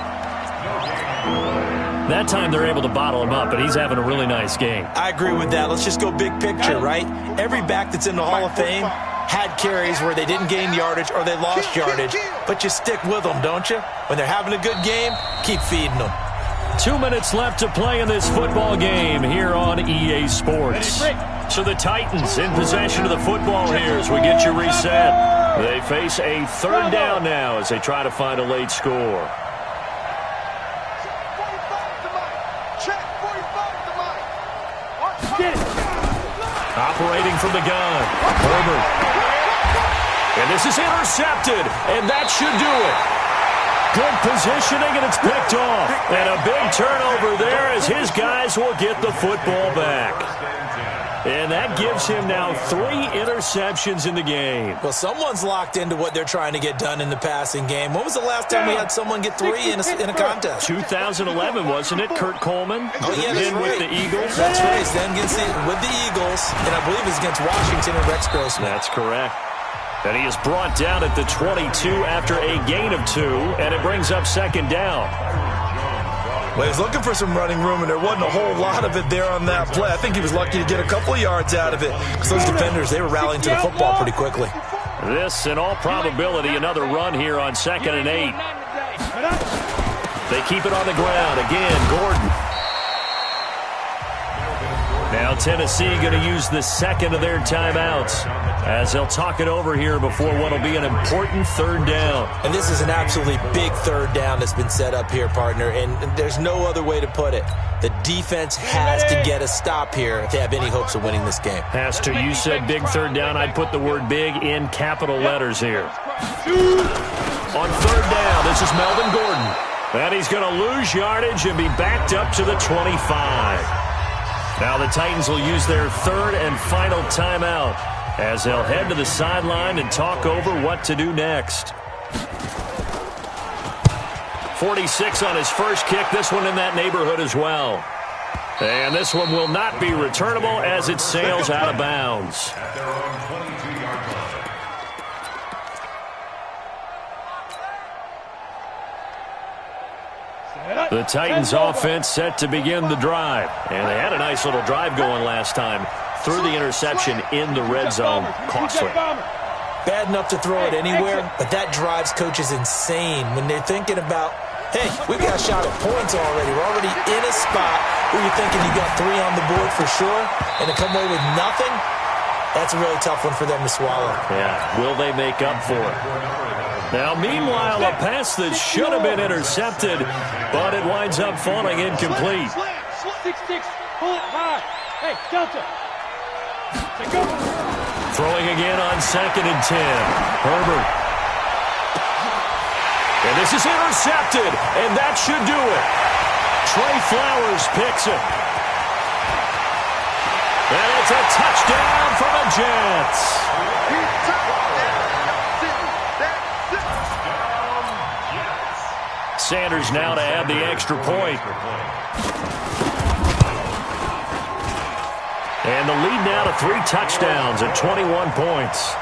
That time they're able to bottle him up, but he's having a really nice game. I agree with that. Let's just go big picture, right? Every back that's in the Hall of Fame had carries where they didn't gain yardage or they lost yardage, but you stick with them, don't you? When they're having a good game, keep feeding them. 2 minutes left to play in this football game here on EA Sports. So the Titans in possession of the football here as we get you reset. They face a third down now as they try to find a late score. Operating from the gun, Herbert. And this is intercepted, and that should do it. Good positioning, and it's picked off. And a big turnover there as his guys will get the football back. And that gives him now 3 interceptions in the game. Well, someone's locked into what they're trying to get done in the passing game. When was the last time we had someone get 3 in a contest? 2011, wasn't it? Kurt Coleman? Oh, yeah, that's right. With the Eagles. That's right. Then with the Eagles, and I believe it's against Washington and Rex Grossman. That's correct. And he is brought down at the 22 after a gain of 2, and it brings up second down. Well, he was looking for some running room, and there wasn't a whole lot of it there on that play. I think he was lucky to get a couple of yards out of it because those defenders, they were rallying to the football pretty quickly. This, in all probability, another run here on 2nd and 8. They keep it on the ground. Again, Gordon. Now Tennessee going to use the second of their timeouts as they'll talk it over here before what will be an important third down. And this is an absolutely big third down that's been set up here, partner, and there's no other way to put it. The defense has to get a stop here if they have any hopes of winning this game. Has to. You said big third down. I'd put the word big in capital letters here. On third down, this is Melvin Gordon. And he's going to lose yardage and be backed up to the 25. Now the Titans will use their third and final timeout as they'll head to the sideline and talk over what to do next. 46 on his first kick. This one in that neighborhood as well. And this one will not be returnable as it sails out of bounds. At their own 22-yard line. The Titans offense set to begin the drive. And they had a nice little drive going last time. Threw the interception in the red zone. Costly. Bad enough to throw it anywhere, but that drives coaches insane when they're thinking about, hey, we've got a shot at points already. We're already in a spot where you're thinking you got 3 on the board for sure, and to come away with nothing, that's a really tough one for them to swallow. Yeah, will they make up for it? Now, meanwhile, a pass that should have been intercepted, but it winds up falling incomplete. 6-6, pull it high. Hey, Delta. Go. Throwing again on 2nd and 10. Herbert. And this is intercepted, and that should do it. Trey Flowers picks it. And it's a touchdown for the Jets. Sanders now to add the extra point. And the lead now to 3 touchdowns at 21 points.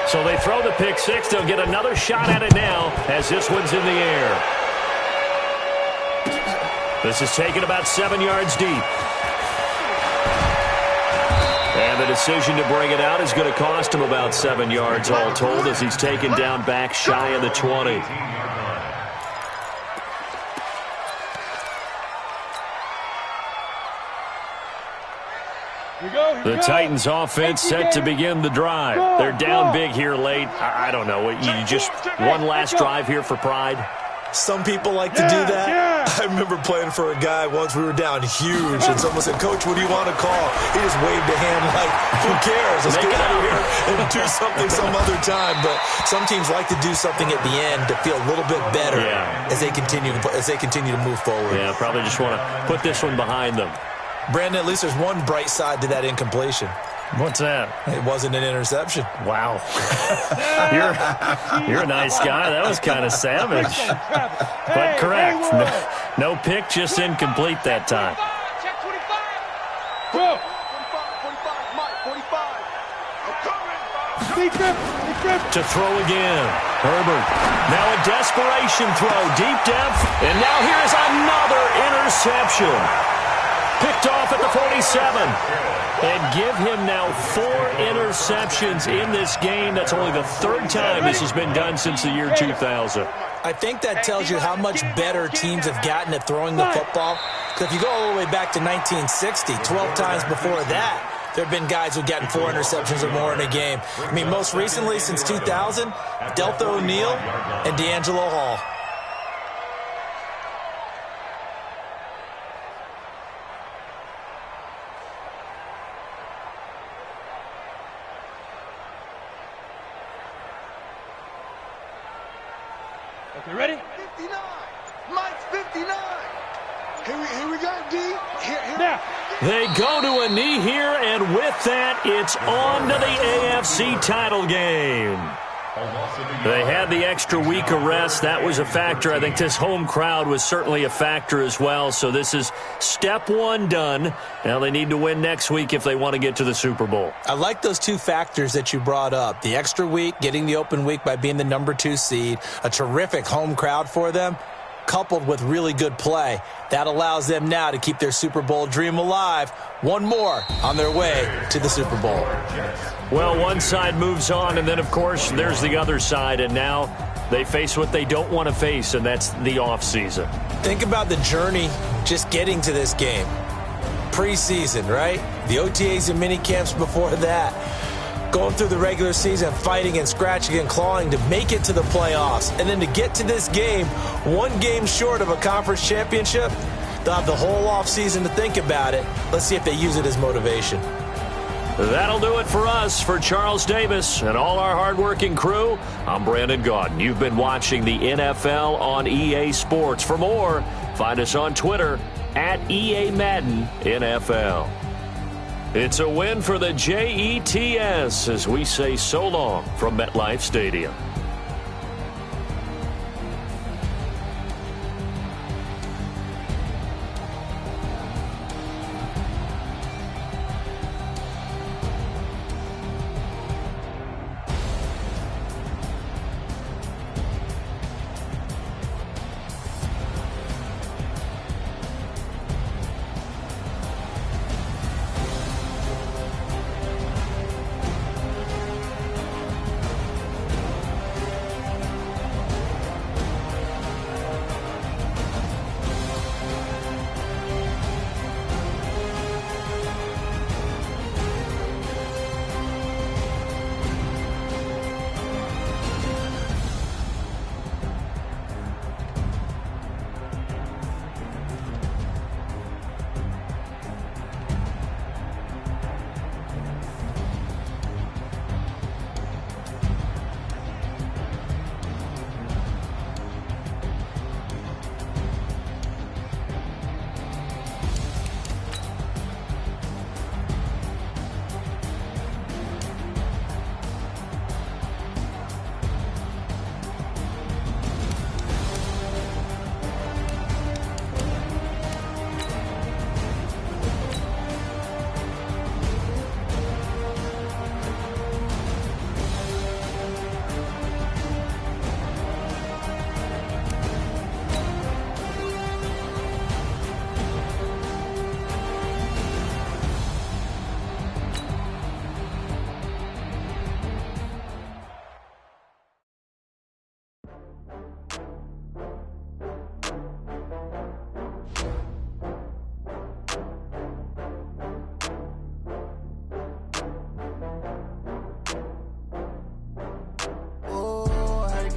So they throw the pick 6. They'll get another shot at it now as this one's in the air. This is taken about 7 yards deep. And the decision to bring it out is going to cost him about 7 yards all told as he's taken down back shy of the 20. The Titans offense set to begin the drive. They're down big here late. I don't know. You just one last drive here for pride? Some people like to do that. I remember playing for a guy once. We were down huge, and someone said, "Coach, what do you want to call?" He just waved a hand like, "Who cares? Let's get out of here and do something some other time." But some teams like to do something at the end to feel a little bit better as they continue to move forward. Yeah, probably just want to put this one behind them. Brandon, at least there's one bright side to that incompletion. What's that? It wasn't an interception. Wow. You're a nice guy. That was kind of savage. But correct. No pick, just incomplete that time. Check 25. Bro. 45, Mike, 45. To throw again. Herbert. Now a desperation throw. Deep depth. And now here's another interception. Picked off at the 47. And give him now 4 interceptions in this game. That's only the 3rd time this has been done since the year 2000. I think that tells you how much better teams have gotten at throwing the football. Because if you go all the way back to 1960, 12 times before that, there have been guys who've gotten 4 interceptions or more in a game. I mean, most recently, since 2000, Deltha O'Neal and D'Angelo Hall. Okay, ready? 59. Mike's 59. Here we go, D. Here. Now. They go to a knee here, and with that, it's on to the AFC title game. They had the extra week of rest. That was a factor. I think this home crowd was certainly a factor as well. So this is step 1 done. Now they need to win next week if they want to get to the Super Bowl. I like those 2 factors that you brought up. The extra week, getting the open week by being the number 2 seed, a terrific home crowd for them, coupled with really good play. That allows them now to keep their Super Bowl dream alive. One more on their way to the Super Bowl. Well, one side moves on, and then, of course, there's the other side, and now they face what they don't want to face, and that's the offseason. Think about the journey just getting to this game. Preseason, right? The OTAs and mini camps before that. Going through the regular season, fighting and scratching and clawing to make it to the playoffs. And then to get to this game, 1 game short of a conference championship, they'll have the whole offseason to think about it. Let's see if they use it as motivation. That'll do it for us. For Charles Davis and all our hardworking crew, I'm Brandon Gaudin. You've been watching the NFL on EA Sports. For more, find us on Twitter at EA Madden NFL. It's a win for the Jets as we say so long from MetLife Stadium.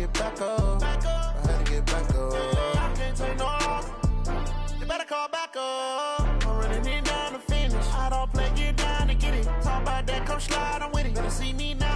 get back up. I had to get back up. I can't take no loss. You better call back up. I'm running it down to finish. I don't play, get down to get it. Talk about that, come slide, I'm with it. Better see me now.